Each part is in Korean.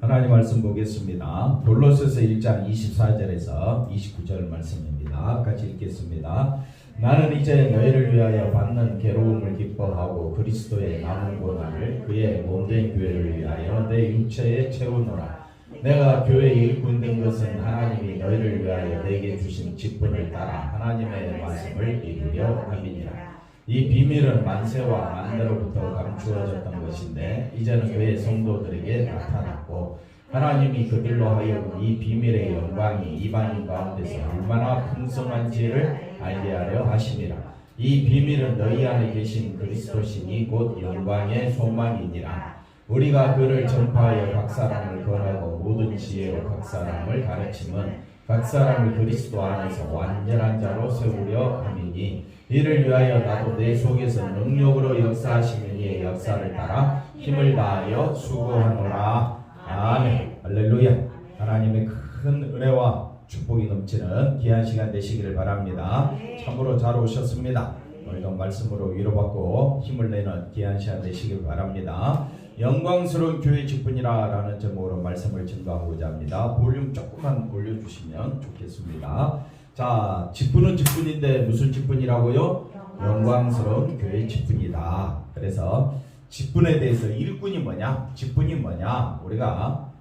하나님 말씀 보겠습니다. 골로새서 1장 24절에서 29절 말씀입니다. 같이 읽겠습니다. 나는 이제 너희를 위하여 받는 괴로움을 기뻐하고 그리스도의 남은 고난을 그의 몸된 교회를 위하여 내 육체에 채우노라. 내가 교회의 일꾼 된 것은 하나님이 너희를 위하여 내게 주신 직분을 따라 하나님의 말씀을 이루려 함이니라. 이 비밀은 만세와 만대로부터 감추어졌던 것인데 이제는 그의 성도들에게 나타났고 하나님이 그들로 하여금 이 비밀의 영광이 이방인 가운데서 얼마나 풍성한지를 알게 하려 하심이라. 이 비밀은 너희 안에 계신 그리스도시니 곧 영광의 소망이니라. 우리가 그를 전파하여 각 사람을 권하고 모든 지혜로 각 사람을 가르침은 각 사람을 그리스도 안에서 완전한 자로 세우려 함이니 이를 위하여 나도 내 속에서 능력으로 역사하시는 이의 역사를 따라 힘을 다하여 수고하노라. 아멘. 할렐루야. 하나님의 큰 은혜와 축복이 넘치는 귀한 시간 되시기를 바랍니다. 참으로 잘 오셨습니다. 오늘도 말씀으로 위로받고 힘을 내는 귀한 시간 되시길 바랍니다. 영광스러운 교회 직분이라 라는 제목으로 말씀을 증거하고자 합니다. 볼륨 조금만 올려주시면 좋겠습니다. 자, 직분은 직분인데 무슨 직분이라고요? 영광스러운 교회 직분이다. 그래서 직분에 대해서 일꾼이 뭐냐, 직분이 뭐냐, 우리가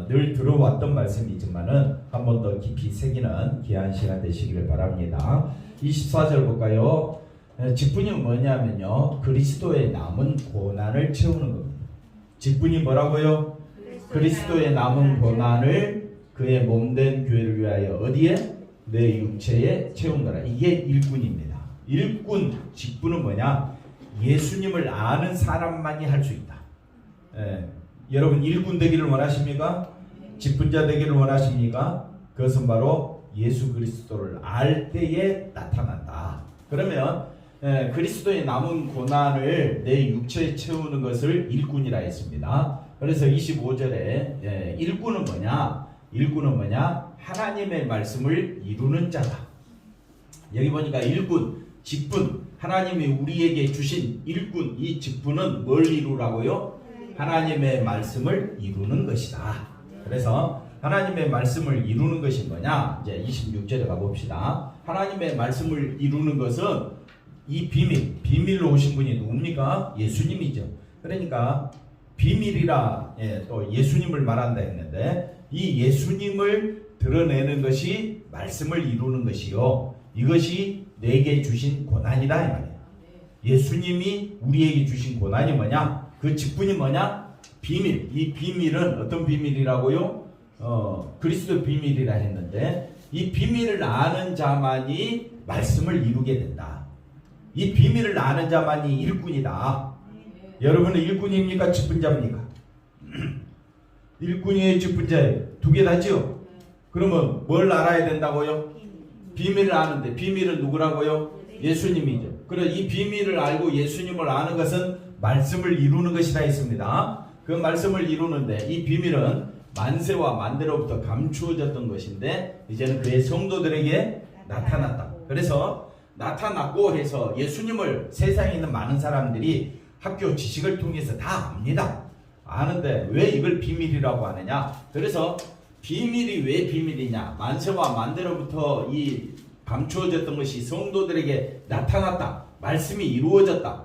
늘 들어왔던 말씀이지만은 한 번 더 깊이 새기는 귀한 시간 되시기를 바랍니다. 24절 볼까요? 직분이 뭐냐면요, 그리스도의 남은 고난을 채우는 겁니다. 직분이 뭐라고요? 그리스도의 남은 고난을 그의 몸된 교회를 위하여 어디에? 내 육체에 채운다라. 이게 일꾼입니다. 일꾼 직분은 뭐냐? 예수님을 아는 사람만이 할 수 있다. 여러분 일꾼 되기를 원하십니까? 직분자 되기를 원하십니까? 그것은 바로 예수 그리스도를 알 때에 나타난다. 그러면 그리스도의 남은 고난을 내 육체에 채우는 것을 일꾼이라 했습니다. 그래서 25절에 일꾼은 뭐냐? 일꾼은 뭐냐? 하나님의 말씀을 이루는 자다. 여기 보니까 일꾼, 직분, 하나님이 우리에게 주신 일꾼, 이 직분은 뭘 이루라고요? 하나님의 말씀을 이루는 것이다. 그래서 하나님의 말씀을 이루는 것이 뭐냐? 이제 26절에 가봅시다. 하나님의 말씀을 이루는 것은 이 비밀로 오신 분이 누굽니까? 예수님이죠. 그러니까 비밀이라 또 예수님을 말한다 했는데 이 예수님을 드러내는 것이 말씀을 이루는 것이요. 이것이 내게 주신 고난이다 이 말이에요. 예수님이 우리에게 주신 고난이 뭐냐? 그 직분이 뭐냐? 비밀. 이 비밀은 어떤 비밀이라고요? 그리스도 비밀이라 했는데 이 비밀을 아는 자만이 말씀을 이루게 된다. 이 비밀을 아는 자만이 일꾼이다. 여러분은 일꾼입니까? 직분자입니까? 일꾼이에요? 직분자예요? 두 개 다죠? 그러면 뭘 알아야 된다고요? 비밀을 아는데 비밀은 누구라고요? 예수님이죠. 그래 이 비밀을 알고 예수님을 아는 것은 말씀을 이루는 것이다 했습니다. 그 말씀을 이루는데 이 비밀은 만세와 만대로부터 감추어졌던 것인데 이제는 그의 성도들에게 나타났다. 그래서 나타났고 해서 예수님을 세상에 있는 많은 사람들이 학교 지식을 통해서 다 압니다. 아는데 왜 이걸 비밀이라고 하느냐? 그래서 비밀이 왜 비밀이냐? 만세와 만대로부터 이 감추어졌던 것이 성도들에게 나타났다. 말씀이 이루어졌다.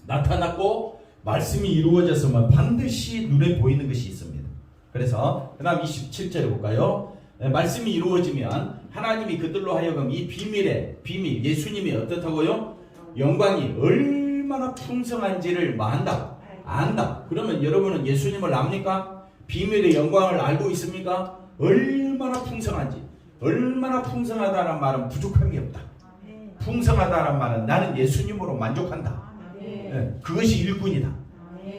나타났고 말씀이 이루어졌으면 반드시 눈에 보이는 것이 있습니다. 그래서 그 다음 27절에 볼까요? 말씀이 이루어지면 하나님이 그들로 하여금 이 비밀 예수님이 어떻다고요? 영광이 얼마나 풍성한지를 안다. 그러면 여러분은 예수님을 압니까? 비밀의 영광을 알고 있습니까? 얼마나 풍성한지. 얼마나 풍성하다는 말은 부족함이 없다. 풍성하다는 말은 나는 예수님으로 만족한다. 그것이 일꾼이다.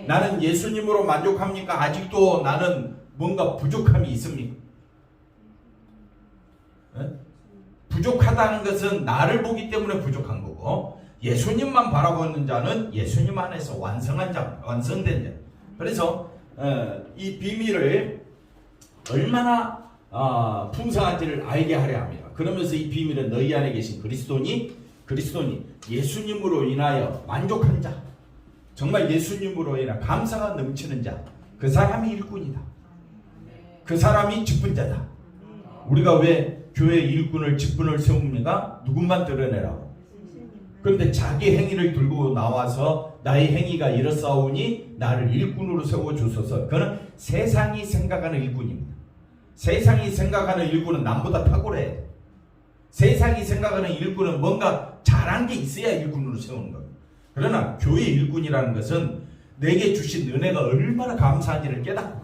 나는 예수님으로 만족합니까? 아직도 나는 뭔가 부족함이 있습니까? 부족하다는 것은 나를 보기 때문에 부족한 거고 예수님만 바라보는 자는 예수님 안에서 완성된 자. 그래서 이 비밀을 얼마나 풍성한지를 알게 하려 합니다. 그러면서 이 비밀은 너희 안에 계신 그리스도니 예수님으로 인하여 만족한 자, 정말 예수님으로 인하여 감사가 넘치는 자, 그 사람이 일꾼이다. 그 사람이 직분자다. 우리가 왜 교회 일꾼을 직분을 세웁니까? 누군만 드러내라고. 그런데 자기 행위를 들고 나와서 나의 행위가 이렇사오니 나를 일꾼으로 세워주소서. 그는 세상이 생각하는 일꾼입니다. 세상이 생각하는 일꾼은 남보다 탁월해. 세상이 생각하는 일꾼은 뭔가 잘한 게 있어야 일꾼으로 세우는 겁니다. 그러나 교회 일꾼이라는 것은 내게 주신 은혜가 얼마나 감사한지를 깨닫고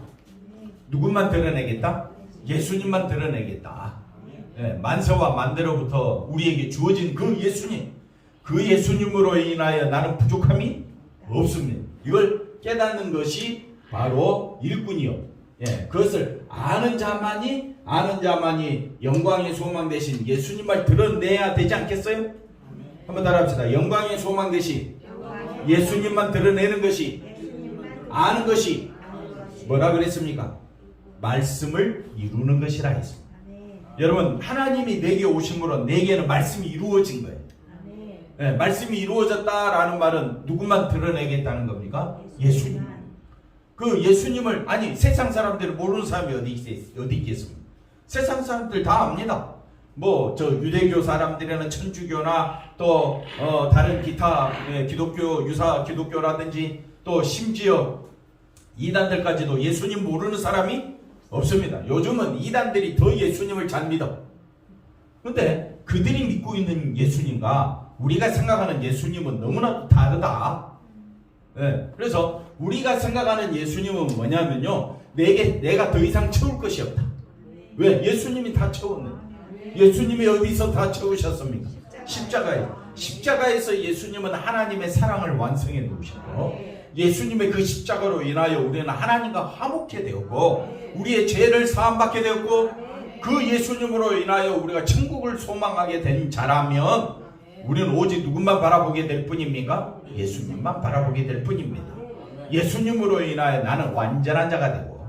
누구만 드러내겠다? 예수님만 드러내겠다. 만세와 만대로부터 우리에게 주어진 그 예수님, 그 예수님으로 인하여 나는 부족함이 없습니다. 이걸 깨닫는 것이 바로 일꾼이요. 그것을 아는 자만이 영광의 소망 대신 예수님을 드러내야 되지 않겠어요? 한번 따라합시다. 영광의 소망 대신 예수님만 드러내는 것이, 아는 것이 뭐라 그랬습니까? 말씀을 이루는 것이라 했습니다. 여러분, 하나님이 내게 오심으로 내게는 말씀이 이루어진 거예요. 말씀이 이루어졌다라는 말은 누구만 드러내겠다는 겁니까? 예수님. 그 예수님을, 아니 세상 사람들이 모르는 사람이 어디 있겠습니까? 세상 사람들 다 압니다. 뭐 저 유대교 사람들에는 천주교나 또 다른 기타 기독교 유사 기독교라든지 또 심지어 이단들까지도 예수님 모르는 사람이 없습니다. 요즘은 이단들이 더 예수님을 잘 믿어. 그런데 그들이 믿고 있는 예수님과 우리가 생각하는 예수님은 너무나 다르다. 그래서 우리가 생각하는 예수님은 뭐냐면요, 내가 더 이상 채울 것이 없다. 왜? 예수님이 다 채웠네. 예수님이 어디서 다 채우셨습니까? 십자가에서 예수님은 하나님의 사랑을 완성해 놓으셨고, 예수님의 그 십자가로 인하여 우리는 하나님과 화목해 되었고, 우리의 죄를 사함받게 되었고, 그 예수님으로 인하여 우리가 천국을 소망하게 된 자라면 우리는 오직 누군만 바라보게 될 뿐입니까? 예수님만 바라보게 될 뿐입니다. 예수님으로 인하여 나는 완전한 자가 되고,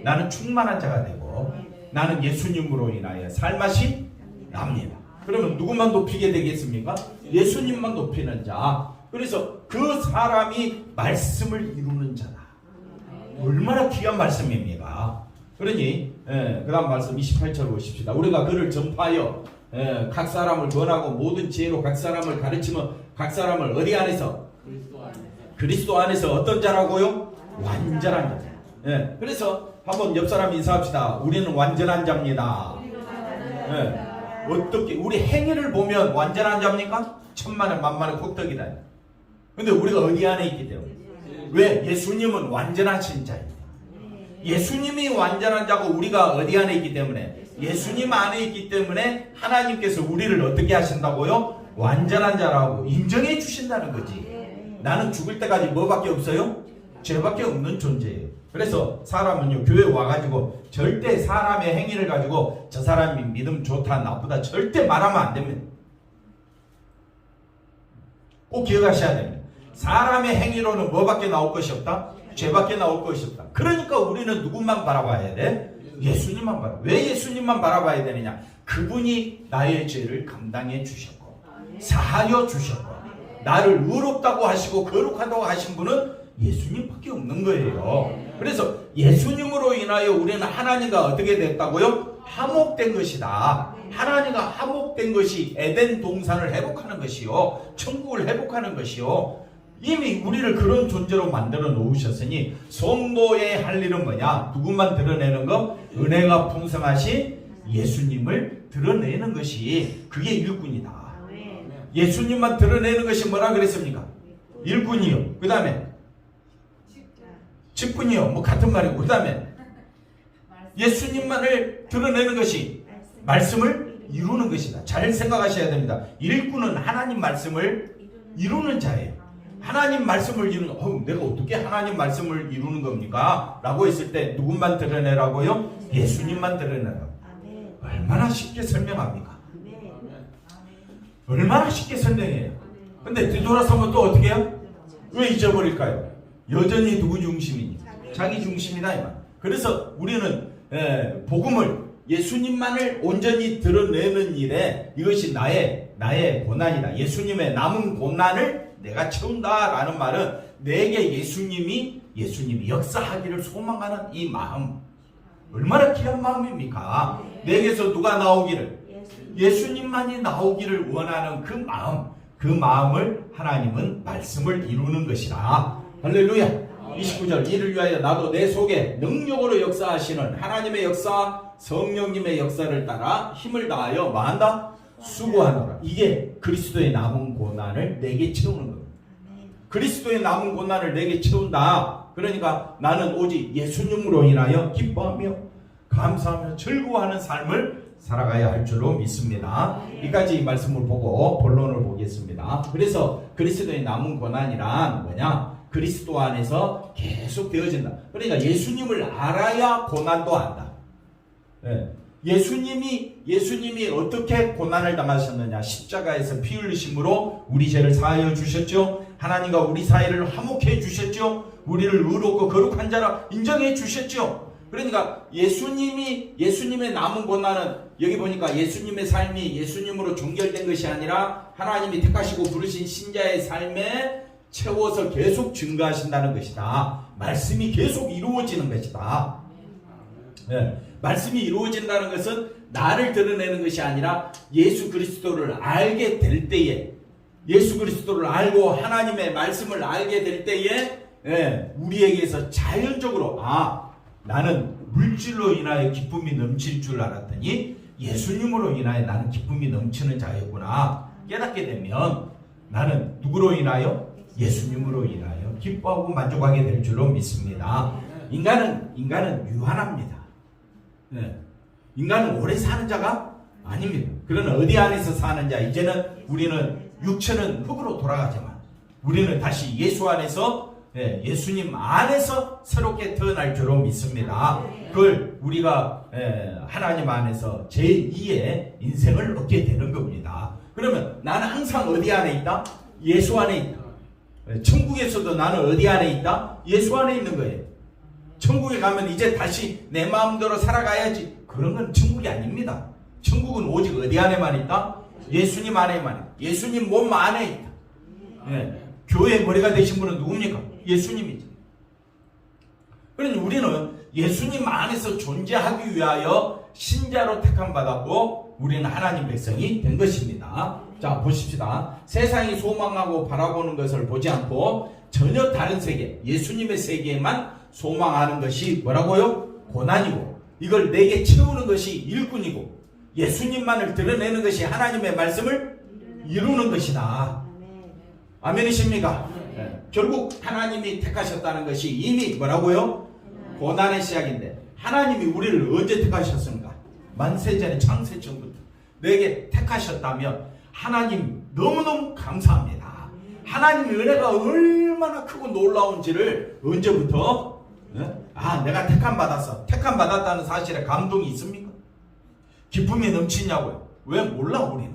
나는 충만한 자가 되고, 나는 예수님으로 인하여 살맛이 납니다. 그러면 누구만 높이게 되겠습니까? 예수님만 높이는 자. 그래서 그 사람이 말씀을 이루는 자다. 얼마나 귀한 말씀입니까? 그러니 그 다음 말씀 28절 보십시다. 우리가 그를 전파하여 각 사람을 권하고 모든 지혜로 각 사람을 가르치면 각 사람을 어디 안에서? 그리스도 안에서 어떤 자라고요? 완전한 자. 그래서 한번 옆 사람 인사합시다. 우리는 완전한 자입니다. 어떻게 우리 행위를 보면 완전한 자입니까? 천만에 만만에 콕떡이다. 근데 우리가 어디 안에 있기 때문에. 왜? 예수님은 완전하신 자입니다. 예수님이 완전한 자고 우리가 어디 안에 있기 때문에, 예수님 안에 있기 때문에 하나님께서 우리를 어떻게 하신다고요? 완전한 자라고 인정해 주신다는 거지. 나는 죽을 때까지 뭐밖에 없어요? 죄밖에 없는 존재예요. 그래서 사람은요, 교회 와가지고 절대 사람의 행위를 가지고 저 사람이 믿음 좋다 나쁘다 절대 말하면 안 됩니다. 꼭 기억하셔야 됩니다. 사람의 행위로는 뭐밖에 나올 것이 없다? 죄밖에 나올 것이 없다. 그러니까 우리는 누구만 바라봐야 돼? 예수님만 바라봐. 왜 예수님만 바라봐야 되느냐? 그분이 나의 죄를 감당해 주셨고 사하여 주셨고 나를 의롭다고 하시고 거룩하다고 하신 분은 예수님밖에 없는 거예요. 그래서 예수님으로 인하여 우리는 하나님과 어떻게 됐다고요? 화목된 것이다. 하나님과 화목된 것이 에덴 동산을 회복하는 것이요, 천국을 회복하는 것이요, 이미 우리를 그런 존재로 만들어 놓으셨으니 성도의 할 일은 뭐냐? 누구만 드러내는 거? 은혜가 풍성하신 예수님을 드러내는 것이 그게 일꾼이다. 예수님만 드러내는 것이 뭐라 그랬습니까? 일꾼이요. 그 다음에 직분이요. 뭐 같은 말이고, 그 다음에 예수님만을 드러내는 것이 말씀을 이루는 것이다. 잘 생각하셔야 됩니다. 일꾼은 하나님 말씀을 이루는 자예요. 하나님 말씀을 이루는, 내가 어떻게 하나님 말씀을 이루는 겁니까? 라고 했을 때 누군만 드러내라고요? 예수님만 드러내라고. 얼마나 쉽게 설명합니까? 얼마나 쉽게 설명해요. 근데 뒤돌아서면 또 어떻게 해요? 왜 잊어버릴까요? 여전히 누구 중심이니? 자기 중심이다 이 말. 그래서 우리는 복음을, 예수님만을 온전히 드러내는 일에 이것이 나의 고난이다. 예수님의 남은 고난을 내가 채운다라는 말은 내게 예수님이 예수님이 역사하기를 소망하는 이 마음, 얼마나 귀한 마음입니까? 내게서 누가 나오기를, 예수님만이 나오기를 원하는 그 마음, 그 마음을 하나님은 말씀을 이루는 것이라. 할렐루야. 29절, 이를 위하여 나도 내 속에 능력으로 역사하시는 하나님의 역사, 성령님의 역사를 따라 힘을 다하여 뭐한다? 수고하노라. 이게 그리스도의 남은 고난을 내게 채우는 겁니다. 그리스도의 남은 고난을 내게 채운다. 그러니까 나는 오직 예수님으로 인하여 기뻐하며 감사하며 즐거워하는 삶을 살아가야 할 줄로 믿습니다. 이까지 말씀을 보고 본론을 보겠습니다. 그래서 그리스도의 남은 고난이란 뭐냐? 그리스도 안에서 계속 되어진다. 그러니까 예수님을 알아야 고난도 안다. 예수님이 어떻게 고난을 당하셨느냐? 십자가에서 피 흘리심으로 우리 죄를 사하여 주셨죠. 하나님과 우리 사이를 화목해 주셨죠. 우리를 의롭고 거룩한 자라 인정해 주셨죠. 그러니까 예수님의 남은 고난은 여기 보니까 예수님의 삶이 예수님으로 종결된 것이 아니라 하나님이 택하시고 부르신 신자의 삶에 채워서 계속 증가하신다는 것이다. 말씀이 계속 이루어지는 것이다. 말씀이 이루어진다는 것은 나를 드러내는 것이 아니라 예수 그리스도를 알게 될 때에, 예수 그리스도를 알고 하나님의 말씀을 알게 될 때에 우리에게서 자연적으로 나는 물질로 인하여 기쁨이 넘칠 줄 알았더니 예수님으로 인하여 나는 기쁨이 넘치는 자였구나 깨닫게 되면 나는 누구로 인하여? 예수님으로 인하여 기뻐하고 만족하게 될 줄로 믿습니다. 인간은 유한합니다. 인간은 오래 사는 자가 아닙니다. 그러나 어디 안에서 사는 자? 이제는 우리는 육체는 흙으로 돌아가지만 우리는 다시 예수 안에서, 예수님 안에서 새롭게 태어날 줄로 믿습니다. 그걸 우리가 하나님 안에서 제2의 인생을 얻게 되는 겁니다. 그러면 나는 항상 어디 안에 있다? 예수 안에 있다. 천국에서도 나는 어디 안에 있다? 예수 안에 있는 거예요. 천국에 가면 이제 다시 내 마음대로 살아가야지. 그런 건 천국이 아닙니다. 천국은 오직 어디 안에만 있다? 예수님 안에만 있다. 예수님 몸 안에 있다. 교회의 머리가 되신 분은 누굽니까? 예수님이죠. 그러니 우리는 예수님 안에서 존재하기 위하여 신자로 택함받았고 우리는 하나님 백성이 된 것입니다. 자, 보십시다. 세상이 소망하고 바라보는 것을 보지 않고 전혀 다른 세계, 예수님의 세계에만 소망하는 것이 뭐라고요? 고난이고, 이걸 내게 채우는 것이 일꾼이고, 예수님만을 드러내는 것이 하나님의 말씀을 이루는 것이다. 아멘이십니까? 결국 하나님이 택하셨다는 것이 이미 뭐라고요? 고난의 시작인데, 하나님이 우리를 언제 택하셨습니까? 만세전에 창세전부터 내게 택하셨다면 하나님 너무너무 감사합니다. 하나님의 은혜가 얼마나 크고 놀라운지를 언제부터 내가 택함 받았다는 사실에 감동이 있습니까? 기쁨이 넘치냐고요? 왜 몰라 우리는?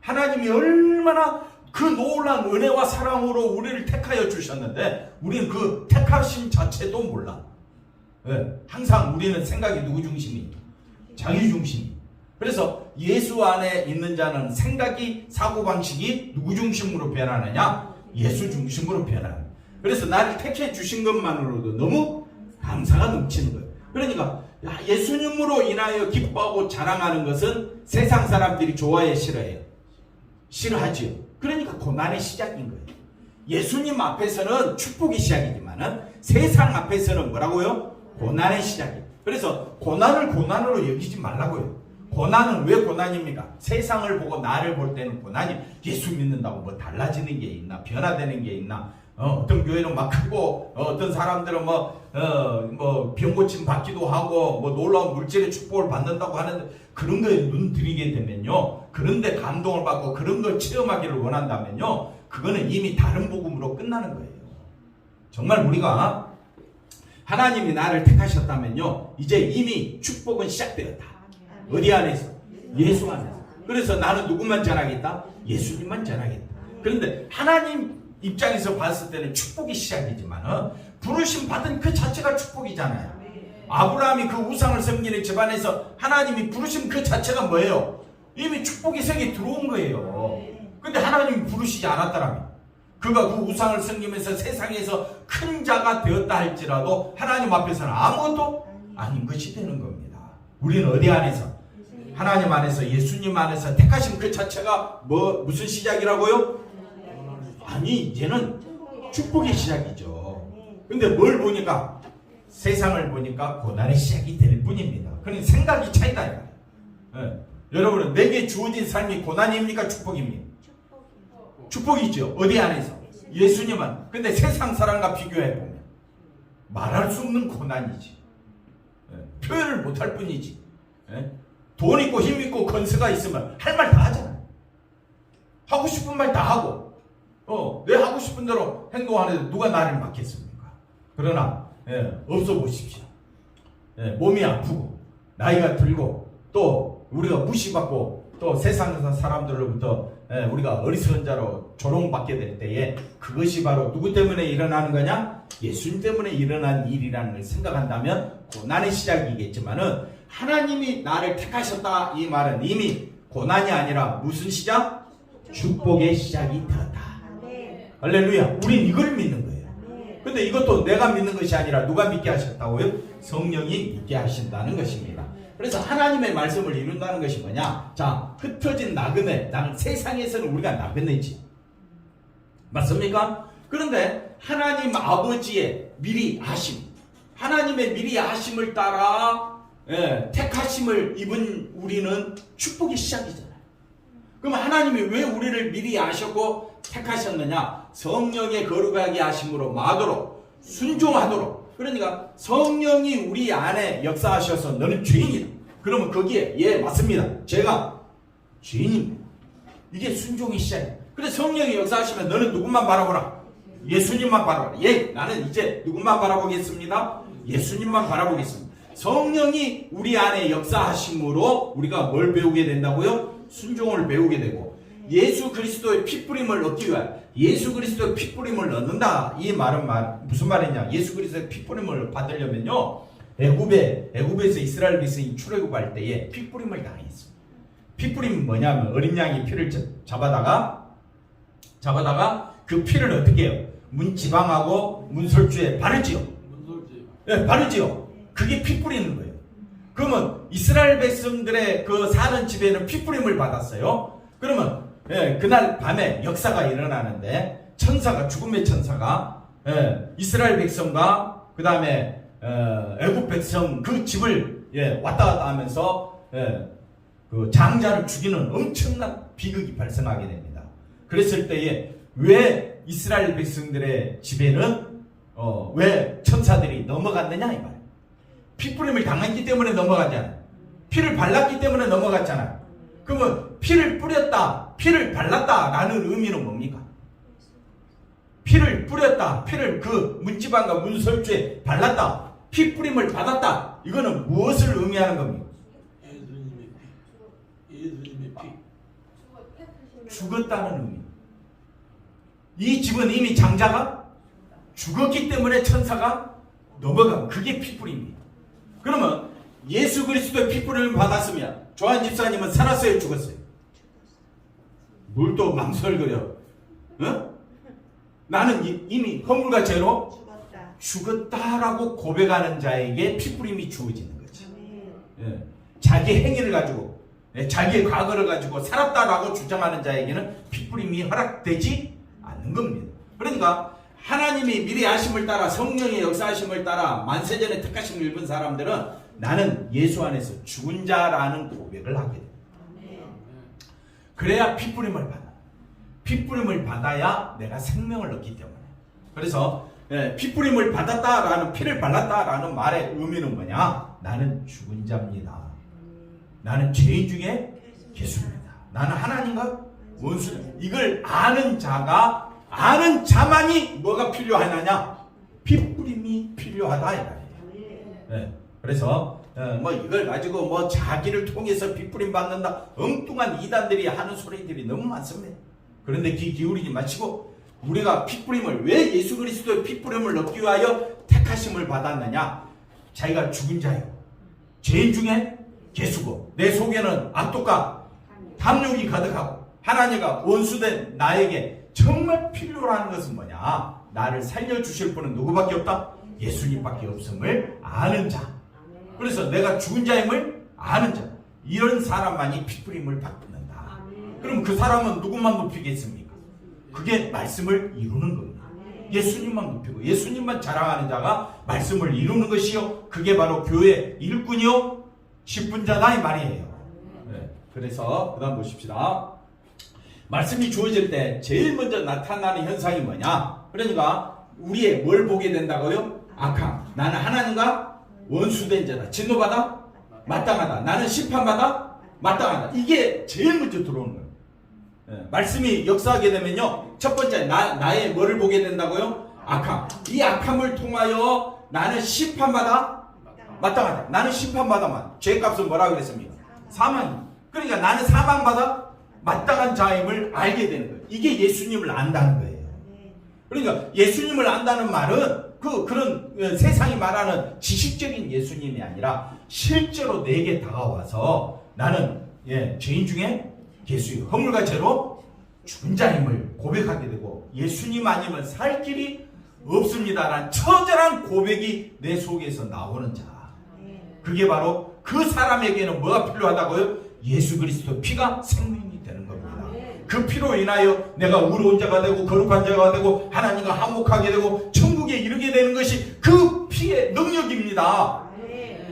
하나님이 얼마나 그 놀라운 은혜와 사랑으로 우리를 택하여 주셨는데 우리는 그 택하심 자체도 몰라. 항상 우리는 생각이 누구 중심이? 자기 중심이. 그래서 예수 안에 있는 자는 생각이, 사고방식이 누구 중심으로 변하느냐? 예수 중심으로 변하는. 그래서 나를 택해 주신 것만으로도 너무 감사가 넘치는 거예요. 그러니까 예수님으로 인하여 기뻐하고 자랑하는 것은 세상 사람들이 좋아해, 싫어해요? 싫어하지요. 그러니까 고난의 시작인 거예요. 예수님 앞에서는 축복이 시작이지만은 세상 앞에서는 뭐라고요? 고난의 시작이에요. 그래서 고난을 고난으로 여기지 말라고요. 고난은 왜 고난입니까? 세상을 보고 나를 볼 때는 고난이, 예수 믿는다고 뭐 달라지는 게 있나? 변화되는 게 있나? 어떤 교회는 막 크고, 어떤 사람들은 병 고침 받기도 하고, 놀라운 물질의 축복을 받는다고 하는데, 그런 거에 눈 들이게 되면요. 그런데 감동을 받고 그런 걸 체험하기를 원한다면요. 그거는 이미 다른 복음으로 끝나는 거예요. 정말 우리가 하나님이 나를 택하셨다면요. 이제 이미 축복은 시작되었다. 어디 안에서? 예수 안에서. 그래서 나는 누구만 전하겠다? 예수님만 전하겠다. 그런데 하나님 입장에서 봤을 때는 축복이 시작이지만 부르심 받은 그 자체가 축복이잖아요. 아브라함이 그 우상을 섬기는 집안에서 하나님이 부르심 그 자체가 뭐예요? 이미 축복의 세계에 들어온 거예요. 근데 하나님이 부르시지 않았다라면 그가 그 우상을 섬기면서 세상에서 큰 자가 되었다 할지라도 하나님 앞에서는 아무것도 아닌 것이 되는 겁니다. 우리는 어디 안에서? 하나님 안에서, 예수님 안에서 택하신 그 자체가 무슨 시작이라고요? 아니, 이제는 축복의 시작이죠. 근데 뭘 보니까? 세상을 보니까 고난의 시작이 될 뿐입니다. 그러니 생각이 차이다. 예. 여러분은 내게 주어진 삶이 고난입니까? 축복입니까? 축복이죠. 어디 안에서? 예수님은. 근데 세상 사람과 비교해보면 말할 수 없는 고난이지. 예. 표현을 못할 뿐이지. 예. 돈 있고 힘 있고 건세가 있으면 할 말 다 하잖아요. 하고 싶은 말 다 하고 내 하고 싶은 대로 행동하는데 누가 나를 막겠습니까? 그러나 없어 보십시오. 몸이 아프고 나이가 들고 또 우리가 무시받고 또 세상 사람들로부터 우리가 어리석은 자로 조롱받게 될 때에 그것이 바로 누구 때문에 일어나는 거냐? 예수님 때문에 일어난 일이라는 걸 생각한다면 고난의 시작이겠지만은 하나님이 나를 택하셨다 이 말은 이미 고난이 아니라 무슨 시작? 축복의 시작이 되었다. 할렐루야. 우린 이걸 믿는 거예요. 근데 이것도 내가 믿는 것이 아니라 누가 믿게 하셨다고요? 성령이 믿게 하신다는 것입니다. 그래서 하나님의 말씀을 이룬다는 것이 뭐냐? 자, 흩어진 나그네. 세상에서는 우리가 나그네지. 맞습니까? 그런데 하나님 아버지의 미리 아심, 하나님의 미리 아심을 따라 택하심을 입은 우리는 축복의 시작이잖아요. 그럼 하나님이 왜 우리를 미리 아셨고 택하셨느냐? 성령의 거룩하게 하심으로 마도록 순종하도록. 그러니까 성령이 우리 안에 역사하셔서 너는 죄인이다. 그러면 거기에 맞습니다. 제가 죄인입니다. 이게 순종의 시작이에요. 근데 성령이 역사하시면 너는 누구만 바라보라? 예수님만 바라보라. 나는 이제 누구만 바라보겠습니다? 예수님만 바라보겠습니다. 성령이 우리 안에 역사하심으로 우리가 뭘 배우게 된다고요? 순종을 배우게 되고 예수 그리스도의 피뿌림을 얻기 위하여 예수 그리스도의 피뿌림을 얻는다. 이 말은 무슨 말이냐? 예수 그리스도의 피뿌림을 받으려면요, 애굽에서 이스라엘 백성이 출애굽할 때에 피뿌림을 당했습니다. 피뿌림은 뭐냐면 어린 양이 피를 잡아다가 그 피를 어떻게 해요? 문지방하고 문설주에 바르지요. 바르지요. 그게 피 뿌리는 거예요. 그러면 이스라엘 백성들의 그 사는 집에는 피 뿌림을 받았어요. 그러면 그날 밤에 역사가 일어나는데 죽음의 천사가 이스라엘 백성과 그 다음에 애굽 백성 그 집을 왔다 갔다 하면서 그 장자를 죽이는 엄청난 비극이 발생하게 됩니다. 그랬을 때에 왜 이스라엘 백성들의 집에는 왜 천사들이 넘어갔느냐 이 말이에요. 피뿌림을 당했기 때문에 넘어가잖아요. 피를 발랐기 때문에 넘어갔잖아요. 그러면 피를 뿌렸다, 피를 발랐다 라는 의미는 뭡니까? 피를 뿌렸다, 피를 그 문지방과 문설주에 발랐다, 피뿌림을 받았다. 이거는 무엇을 의미하는 겁니까? 예수님의 피. 죽었다는 의미. 이 집은 이미 장자가 죽었기 때문에 천사가 넘어가고 그게 피뿌림입니다. 그러면 예수 그리스도의 피뿌림을 받았으면 조한 집사님은 살았어요, 죽었어요? 뭘 또 망설거려? 나는 이미 허물과 죄로 죽었다라고 고백하는 자에게 피뿌림이 주어지는 거지. 자기 행위를 가지고 자기의 과거를 가지고 살았다라고 주장하는 자에게는 피뿌림이 허락되지 않는 겁니다. 그러니까 하나님이 미리 하심을 따라 성령의 역사하심을 따라 만세전에 택하심을 입은 사람들은 나는 예수 안에서 죽은 자라는 고백을 하게 됩니다. 그래야 피뿌림을 받아. 피뿌림을 받아야 내가 생명을 얻기 때문에. 그래서 피뿌림을 받았다라는, 피를 발랐다라는 말의 의미는 뭐냐? 나는 죽은 자입니다. 나는 죄인 중에 예수입니다. 나는 하나님과 원수다. 이걸 아는 자만이 뭐가 필요하느냐? 피뿌림이 필요하다 이 말이에요. 그래서 이걸 가지고 자기를 통해서 피뿌림 받는다, 엉뚱한 이단들이 하는 소리들이 너무 많습니다. 그런데 귀 기울이지 마시고 우리가 피뿌림을, 왜 예수 그리스도의 피뿌림을 얻기 위하여 택하심을 받았느냐? 자기가 죽은 자요, 죄인 중에 개수고, 내 속에는 악독과 탐욕이 가득하고 하나님과 원수된 나에게 정말 필요로 하는 것은 뭐냐? 나를 살려주실 분은 누구밖에 없다? 예수님밖에 없음을 아는 자. 그래서 내가 죽은 자임을 아는 자. 이런 사람만이 피부림을 받는다. 그럼 그 사람은 누구만 높이겠습니까? 그게 말씀을 이루는 겁니다. 예수님만 높이고 예수님만 자랑하는 자가 말씀을 이루는 것이요, 그게 바로 교회 일꾼이요 직분자다 이 말이에요. 네. 그래서 그 다음 보십시다. 말씀이 주어질 때 제일 먼저 나타나는 현상이 뭐냐? 그러니까 우리의 뭘 보게 된다고요? 악함. 나는 하나님과 원수된 자다. 진노받아? 마땅하다. 나는 심판받아? 마땅하다. 이게 제일 먼저 들어오는 거예요. 네. 말씀이 역사하게 되면요, 첫 번째 나의 뭐를 보게 된다고요? 악함. 이 악함을 통하여 나는 심판받아? 마땅하다. 나는 심판받아. 죄값은 뭐라고 그랬습니까? 사망입니다. 그러니까 나는 사망받아? 마땅한 자임을 알게 되는 거예요. 이게 예수님을 안다는 거예요. 그러니까 예수님을 안다는 말은 그런 세상이 말하는 지식적인 예수님이 아니라 실제로 내게 다가와서 나는 죄인 중에 예수의 허물과 죄로 죽은 자임을 고백하게 되고 예수님 아니면 살 길이 없습니다라는 처절한 고백이 내 속에서 나오는 자. 그게 바로 그 사람에게는 뭐가 필요하다고요? 예수 그리스도 피가 생명이 되는 겁니다. 그 피로 인하여 내가 의로운 자가 되고 거룩한 자가 되고 하나님과 화목하게 되고 천국에 이르게 되는 것이 그 피의 능력입니다.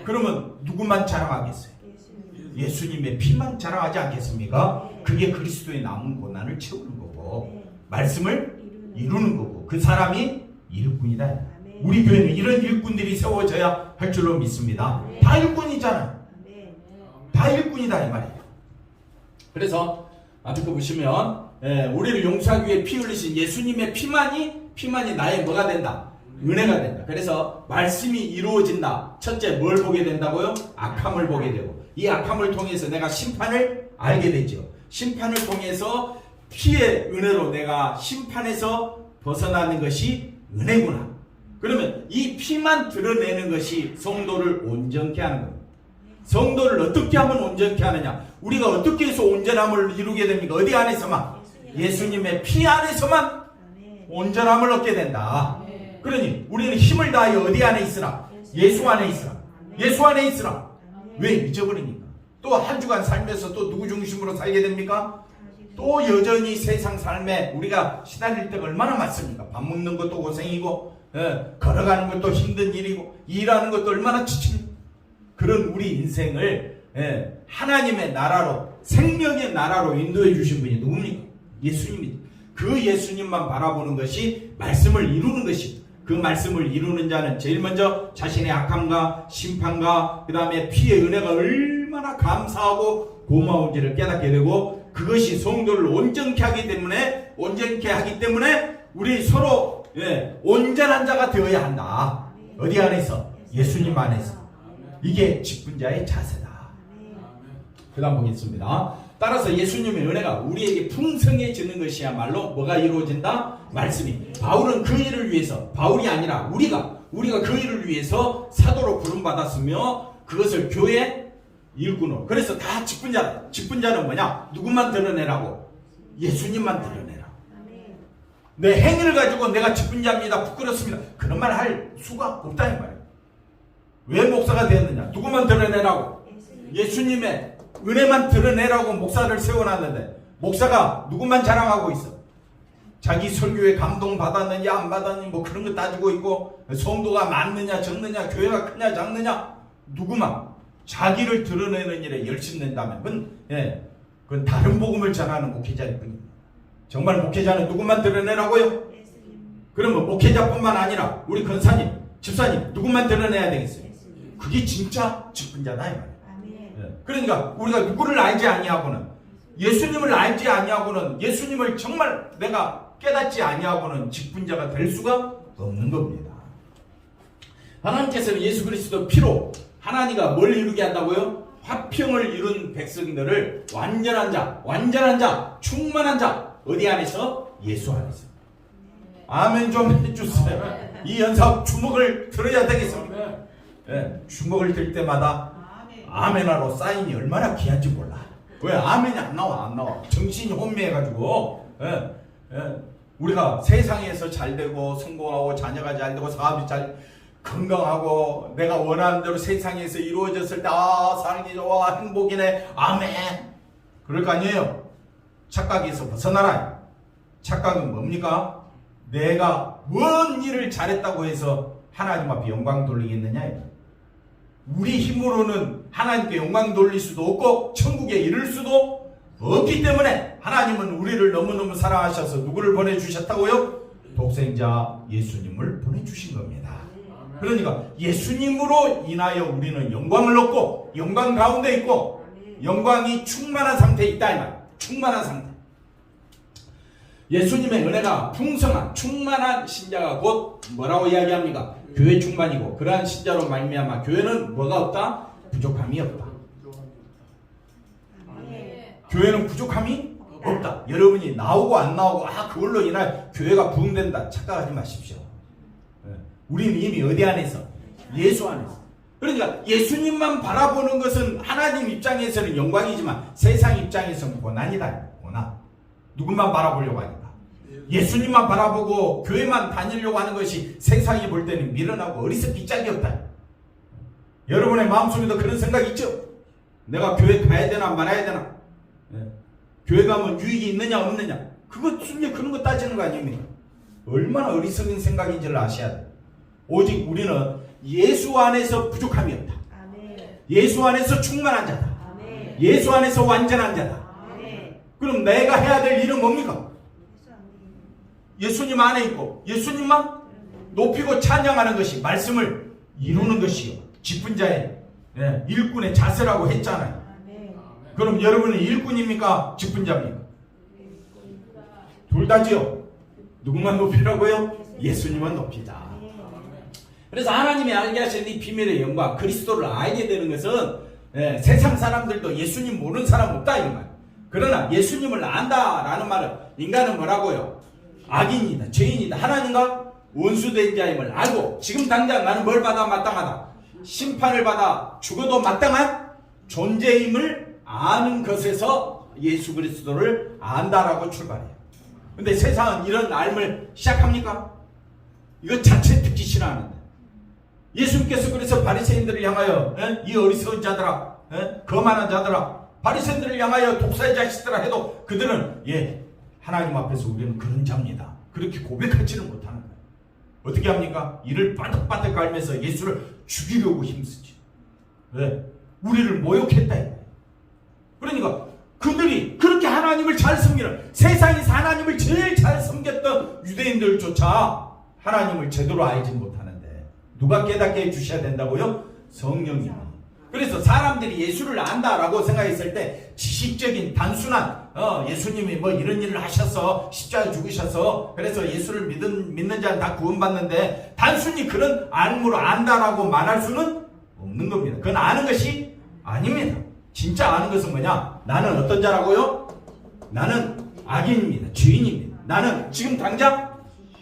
그러면 누구만 자랑하겠어요? 예수님의 피만 자랑하지 않겠습니까? 그게 그리스도의 남은 고난을 채우는 거고 말씀을 이루는 거고 그 사람이 일꾼이다. 우리 교회는 이런 일꾼들이 세워져야 할 줄로 믿습니다. 다 일꾼이잖아요. 다 일꾼이다 이 말이에요. 그래서 앞에 거 보시면 우리를 용서하기 위해 피 흘리신 예수님의 피만이 나의 뭐가 된다? 은혜가 된다. 그래서 말씀이 이루어진다. 첫째 뭘 보게 된다고요? 악함을 보게 되고 이 악함을 통해서 내가 심판을 알게 되죠. 심판을 통해서 피의 은혜로 내가 심판에서 벗어나는 것이 은혜구나. 그러면 이 피만 드러내는 것이 성도를 온전케 하는 겁니다. 성도를 어떻게 하면 온전케 하느냐? 우리가 어떻게 해서 온전함을 이루게 됩니까? 어디 안에서만? 예수님의 피 안에서만 온전함을 얻게 된다. 그러니 우리는 힘을 다하여 어디 안에 있으라? 예수 안에 있으라. 예수 안에 있으라. 왜 잊어버립니까? 또 한 주간 살면서 또 누구 중심으로 살게 됩니까? 또 여전히 세상 삶에 우리가 시달릴 때가 얼마나 많습니까? 밥 먹는 것도 고생이고 걸어가는 것도 힘든 일이고 일하는 것도 얼마나 지칩니까? 그런 우리 인생을 하나님의 나라로 생명의 나라로 인도해 주신 분이 누굽니까? 예수님이죠. 그 예수님만 바라보는 것이 말씀을 이루는 것입니다. 그 말씀을 이루는 자는 제일 먼저 자신의 악함과 심판과 그 다음에 피의 은혜가 얼마나 감사하고 고마운지를 깨닫게 되고 그것이 성도를 온전케 하기 때문에 우리 서로 온전한 자가 되어야 한다. 어디 안에서? 예수님 안에서. 이게 직분자의 자세다. 그 다음 보겠습니다. 따라서 예수님의 은혜가 우리에게 풍성해지는 것이야말로 뭐가 이루어진다? 말씀이. 바울은 그 일을 위해서, 바울이 아니라 우리가 그 일을 위해서 사도로 부름받았으며 그것을 교회 일꾼으로. 그래서 다 직분자. 직분자는 뭐냐? 누구만 드러내라고? 예수님만 드러내라. 내 행위를 가지고 내가 직분자입니다, 부끄럽습니다, 그런 말 할 수가 없다 이 말이에요. 왜 목사가 되었느냐? 누구만 드러내라고? 예수님의 은혜만 드러내라고 목사를 세워놨는데 목사가 누구만 자랑하고 있어? 자기 설교에 감동받았느냐 안 받았느냐 뭐 그런 거 따지고 있고 성도가 많느냐 적느냐 교회가 크냐 작느냐 누구만 자기를 드러내는 일에 열심낸다면 그건 다른 복음을 전하는 목회자일 뿐입니다. 정말 목회자는 누구만 드러내라고요? 그러면 목회자뿐만 아니라 우리 권사님, 집사님 누구만 드러내야 되겠어요? 그게 진짜 직분자다 이 말이에요. 그러니까 우리가 누구를 알지 아니하고는 예수님을 알지 아니하고는 예수님을 정말 내가 깨닫지 아니하고는 직분자가 될 수가 없는 겁니다. 하나님께서는 예수 그리스도 피로 하나님과 뭘 이루게 한다고요? 화평을 이룬 백성들을 완전한 자, 충만한 자 어디 안에서? 예수 안에서. 아멘 좀 해주세요. 이 연사 주먹을 들어야 되겠습니다. 주먹을 들 때마다 아멘하러 사인이 얼마나 귀한지 몰라. 왜 아멘이 안 나와? 정신이 혼미해가지고 우리가 세상에서 잘 되고 성공하고 자녀가 잘 되고 사업이 잘 건강하고 내가 원하는 대로 세상에서 이루어졌을 때 삶이 좋아 행복이네 아멘 그럴 거 아니에요. 착각에서 벗어나라. 착각은 뭡니까? 내가 뭔 일을 잘했다고 해서 하나님 앞에 영광 돌리겠느냐. 우리 힘으로는 하나님께 영광 돌릴 수도 없고 천국에 이를 수도 없기 때문에 하나님은 우리를 너무너무 사랑하셔서 누구를 보내주셨다고요? 독생자 예수님을 보내주신 겁니다. 그러니까 예수님으로 인하여 우리는 영광을 얻고 영광 가운데 있고 영광이 충만한 상태에 있다 이 말. 충만한 상태. 예수님의 은혜가 풍성한 충만한 신자가 곧 뭐라고 이야기합니까? 교회 충만이고 그러한 신자로 말미암아 교회는 뭐가 없다? 부족함이 없다. 교회는 부족함이 없다. 여러분이 나오고 안 나오고 그걸로 인하여 교회가 부흥된다 착각하지 마십시오. 우리는 이미 어디 안에서? 예수 안에서. 그러니까 예수님만 바라보는 것은 하나님 입장에서는 영광이지만 세상 입장에서는 고난이다. 고난. 누구만 바라보려고 하니까. 예수님만 바라보고 교회만 다니려고 하는 것이 세상이 볼 때는 미련하고 어리석기 짝이 없다. 여러분의 마음속에도 그런 생각 있죠? 내가 교회 가야 되나 말아야 되나? 교회 가면 유익이 있느냐 없느냐? 그거 그런 거 따지는 거 아닙니까? 얼마나 어리석은 생각인지를 아셔야 돼. 오직 우리는 예수 안에서 부족함이 없다. 예수 안에서 충만한 자다. 예수 안에서 완전한 자다. 그럼 내가 해야 될 일은 뭡니까? 예수님 안에 있고 예수님만 높이고 찬양하는 것이 말씀을 이루는 것이요. 짚은 자의 일꾼의 자세라고 했잖아요. 그럼 여러분은 일꾼입니까? 짚은 자입니까? 둘 다지요. 누구만 높이라고요? 예수님만 높이자. 그래서 하나님이 알게 하신 이 비밀의 영광 그리스도를 알게 되는 것은 세상 사람들도 예수님 모르는 사람 없다 이 말. 그러나 예수님을 안다라는 말은 인간은 뭐라고요? 악인이다 죄인이다 하나님과 원수된 자임을 알고 지금 당장 나는 뭘 받아 마땅하다 심판을 받아 죽어도 마땅한 존재임을 아는 것에서 예수 그리스도를 안다라고 출발해요. 근데 세상은 이런 알을 시작합니까? 이거 자체 듣기 싫어하는데 예수님께서 그래서 바리새인들을 향하여 이 어리석은 자들아 거만한 자들아 바리새인들을 향하여 독사의 자식들아 해도 그들은 하나님 앞에서 우리는 그런 자입니다. 그렇게 고백하지는 못하는 거예요. 어떻게 합니까? 이를 바득바득 갈면서 예수를 죽이려고 힘쓰지. 왜? 우리를 모욕했다. 그러니까 그들이 그렇게 하나님을 잘 섬기는 세상에서 하나님을 제일 잘 섬겼던 유대인들조차 하나님을 제대로 알지 못하는데 누가 깨닫게 해주셔야 된다고요? 성령님이. 그래서 사람들이 예수를 안다라고 생각했을 때 지식적인 단순한 예수님이 뭐 이런 일을 하셔서 십자가에 죽으셔서 그래서 예수를 믿는 자는 다 구원받는데 단순히 그런 알므로 안다라고 말할 수는 없는 겁니다. 그건 아는 것이 아닙니다. 진짜 아는 것은 뭐냐? 나는 어떤 자라고요? 나는 악인입니다. 죄인입니다. 나는 지금 당장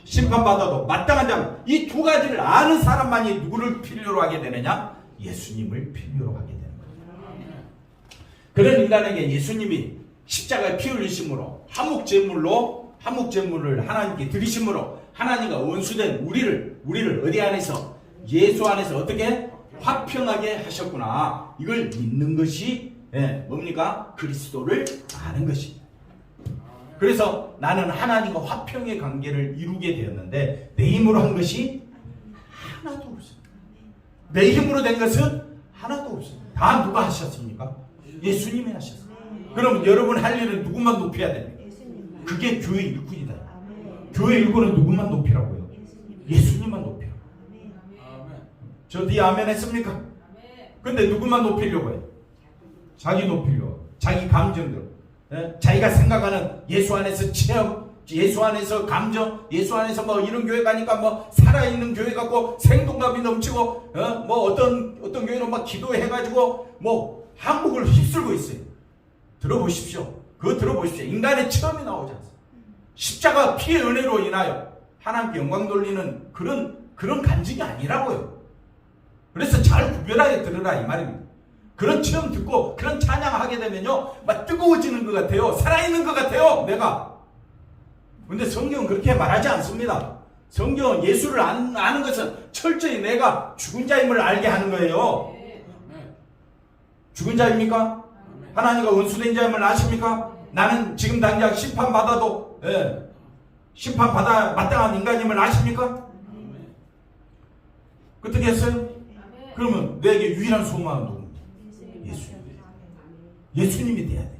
심판받아도 마땅한 자. 이 두 가지를 아는 사람만이 누구를 필요로 하게 되느냐? 예수님을 필요로 하게 되는 거예요. 그런 인간에게 예수님이 십자가에 피 흘리심으로 화목제물을 하나님께 드리심으로 하나님과 원수된 우리를 어디 안에서 예수 안에서 어떻게 화평하게 하셨구나. 이걸 믿는 것이 뭡니까? 그리스도를 아는 것입니다. 그래서 나는 하나님과 화평의 관계를 이루게 되었는데 내 힘으로 한 것이 하나도 없습니다. 내 힘으로 된 것은 하나도 없습니다. 다 누가 하셨습니까? 예수님이 하셨습니다. 그럼 여러분 할 일은 누구만 높여야 됩니까? 그게 교회 일꾼이다. 교회 일꾼은 누구만 높이라고요? 예수님만 높이라고. 저 뒤에 아멘 했습니까? 근데 누구만 높이려고 해요? 자기 높이려고. 자기 감정대로. 자기가 생각하는 예수 안에서 체험, 예수 안에서 감정, 예수 안에서 뭐 이런 교회 가니까 뭐 살아있는 교회 같고 생동감이 넘치고 뭐 어떤 교회는 막 기도해가지고 뭐 한국을 휩쓸고 있어요. 들어보십시오. 그거 들어보십시오. 인간의 체험이 나오지 않습니다. 십자가 피의 은혜로 인하여 하나님께 영광 돌리는 그런 간증이 아니라고요. 그래서 잘 구별하게 들으라 이 말입니다. 그런 체험 듣고 그런 찬양하게 되면요 막 뜨거워지는 것 같아요. 살아있는 것 같아요. 내가 근데 성경은 그렇게 말하지 않습니다. 성경은 예수를 아는 것은 철저히 내가 죽은 자임을 알게 하는 거예요. 죽은 자입니까? 하나님과 원수된 자임을 아십니까? 나는 지금 당장 심판받아도 심판받아 마땅한 인간임을 아십니까? 어떻게 했어요? 그러면 내게 유일한 소망은 누굽니까? 예수님이 돼야 되죠.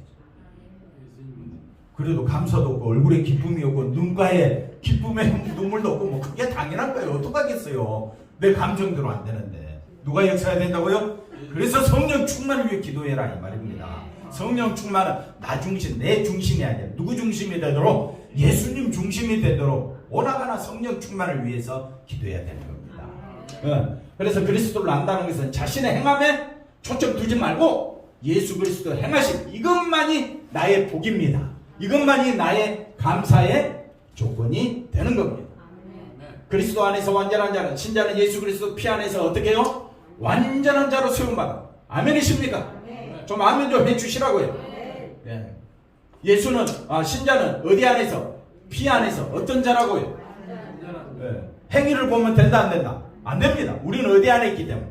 그래도 감사도 없고 얼굴에 기쁨이 없고 눈가에 기쁨의 눈물도 없고 뭐 그게 당연한 거예요. 어떡하겠어요. 내 감정대로 안 되는데 누가 역사해야 된다고요? 그래서 성령 충만을 위해 기도해라 이 말입니다. 성령 충만은 나 중심, 내 중심이 아니라 누구 중심이 되도록 예수님 중심이 되도록 오나가나 성령 충만을 위해서 기도해야 되는 겁니다. 그래서 그리스도를 안다는 것은 자신의 행함에 초점 두지 말고 예수 그리스도 행하신 이것만이 나의 복입니다. 이것만이 나의 감사의 조건이 되는 겁니다. 그리스도 안에서 완전한 자는 신자는 예수 그리스도 피 안에서 어떻게 해요? 완전한 자로 세움받아. 아멘이십니까? 좀 아멘 좀 해주시라고요. 예수는 신자는 어디 안에서? 피 안에서 어떤 자라고요? 행위를 보면 된다 안 된다? 안 됩니다. 우리는 어디 안에 있기 때문에?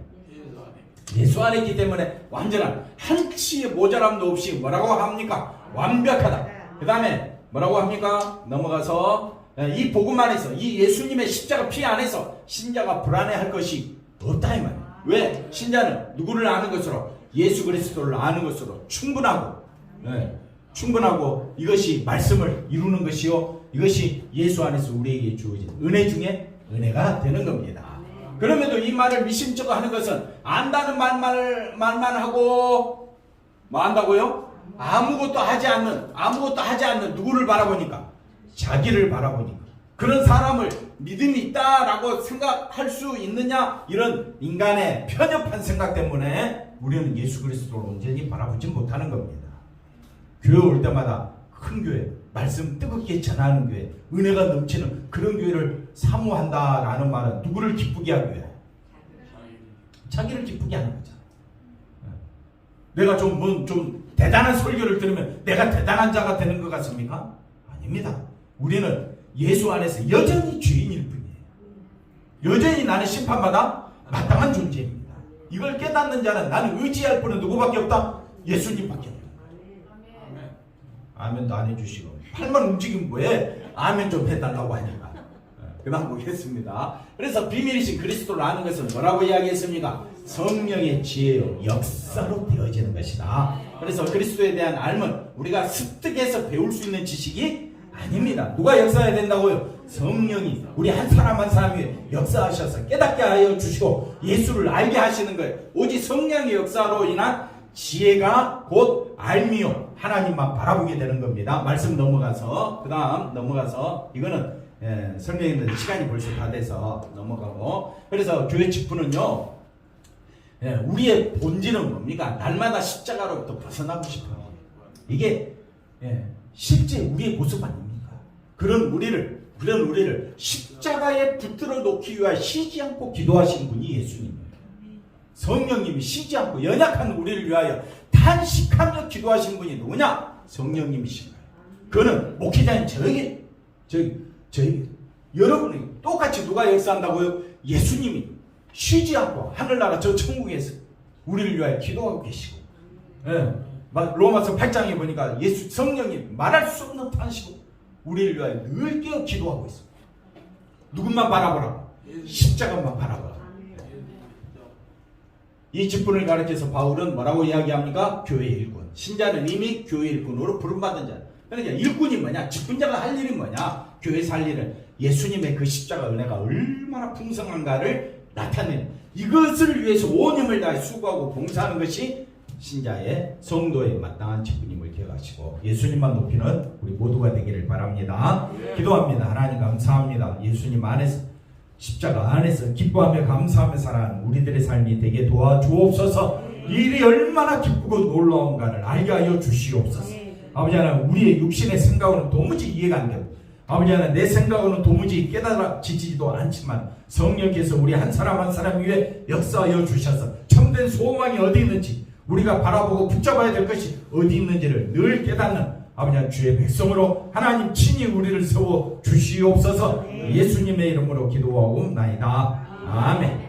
예수 안에 있기 때문에 완전한 한치의 모자람도 없이 뭐라고 합니까? 완벽하다. 그 다음에 뭐라고 합니까? 넘어가서 이 복음 안에서 이 예수님의 십자가 피 안에서 신자가 불안해할 것이 없다 이 말이에요. 왜? 신자는 누구를 아는 것으로? 예수 그리스도를 아는 것으로 충분하고 이것이 말씀을 이루는 것이요 이것이 예수 안에서 우리에게 주어진 은혜 중에 은혜가 되는 겁니다. 그럼에도 이 말을 미심쩍어 하는 것은 안다는 말만 하고 뭐 한다고요? 아무것도 하지 않는 누구를 바라보니까? 자기를 바라보니까. 그런 사람을 믿음이 있다라고 생각할 수 있느냐? 이런 인간의 편협한 생각 때문에 우리는 예수 그리스도를 온전히 바라보지 못하는 겁니다. 교회 올 때마다 큰 교회, 말씀 뜨겁게 전하는 교회, 은혜가 넘치는 그런 교회를 사모한다라는 말은 누구를 기쁘게 하기 위해? 자기를 기쁘게 하는 거잖아. 내가 좀 대단한 설교를 들으면 내가 대단한 자가 되는 것 같습니까? 아닙니다. 우리는 예수 안에서 여전히 죄인일 뿐이에요. 여전히 나는 심판받아 마땅한 존재입니다. 이걸 깨닫는 자는 나는 의지할 분은 누구밖에 없다? 예수님밖에 없다. 아멘도 안 해주시고 팔만 움직이면 뭐해? 아멘 좀 해달라고 하니까. 그만 보겠습니다. 그래서 비밀이신 그리스도를 아는 것은 뭐라고 이야기했습니까? 성령의 지혜로 역사로 되어지는 것이다. 그래서 그리스도에 대한 알면 우리가 습득해서 배울 수 있는 지식이 아닙니다. 누가 역사해야 된다고요? 성령이 우리 한 사람 한 사람 위에 역사하셔서 깨닫게 하여 주시고 예수를 알게 하시는 거예요. 오직 성령의 역사로 인한 지혜가 곧 알미요 하나님만 바라보게 되는 겁니다. 말씀 넘어가서 그 다음 넘어가서 이거는 설명했는데 시간이 벌써 다 돼서 넘어가고 그래서 교회 직분은요 우리의 본질은 뭡니까? 날마다 십자가로부터 벗어나고 싶어요. 이게 실제 우리의 모습 아닙니까? 그런 우리를 십자가에 붙들어 놓기 위하여 쉬지 않고 기도하시는 분이 예수님이에요. 성령님이 쉬지 않고 연약한 우리를 위하여 탄식하며 기도하시는 분이 누구냐? 성령님이신 거예요. 그거는 목회자인 저희 여러분이 똑같이 누가 역사한다고요? 예수님이 쉬지 않고 하늘나라 저 천국에서 우리를 위하여 기도하고 계시고 로마서 8장에 보니까 예수 성령이 말할 수 없는 탄식으로 우리를 위하여 늘 깨어 기도하고 있습니다. 누군만 바라보라? 십자가만 바라보라. 이 직분을 가르쳐서 바울은 뭐라고 이야기합니까? 교회 일꾼. 신자는 이미 교회 일꾼으로 부름받은 자. 그러니까 일꾼이 뭐냐? 직분자가 할 일이 뭐냐? 교회 살 일은 예수님의 그 십자가 은혜가 얼마나 풍성한가를 나타내는 이것을 위해서 온 힘을 다해 수고하고 봉사하는 것이 신자의 성도의 마땅한 직분임을 기억하시고 예수님만 높이는 우리 모두가 되기를 바랍니다. 기도합니다. 하나님 감사합니다. 예수님 안에서 십자가 안에서 기뻐하며 감사하며 살아가는 우리들의 삶이 되게 도와주옵소서. 일이 얼마나 기쁘고 놀라운가를 알게 하여 주시옵소서. 아버지 하나님 우리의 육신의 생각으로는 도무지 이해가 안 되고 아버지 하나님 내 생각으로는 도무지 깨달아지지도 않지만 성령께서 우리 한 사람 한 사람 위에 역사하여 주셔서 참된 소망이 어디 있는지 우리가 바라보고 붙잡아야 될 것이 어디 있는지를 늘 깨닫는 아버지 주의 백성으로 하나님 친히 우리를 세워 주시옵소서. 예수님의 이름으로 기도하옵나이다. 아멘.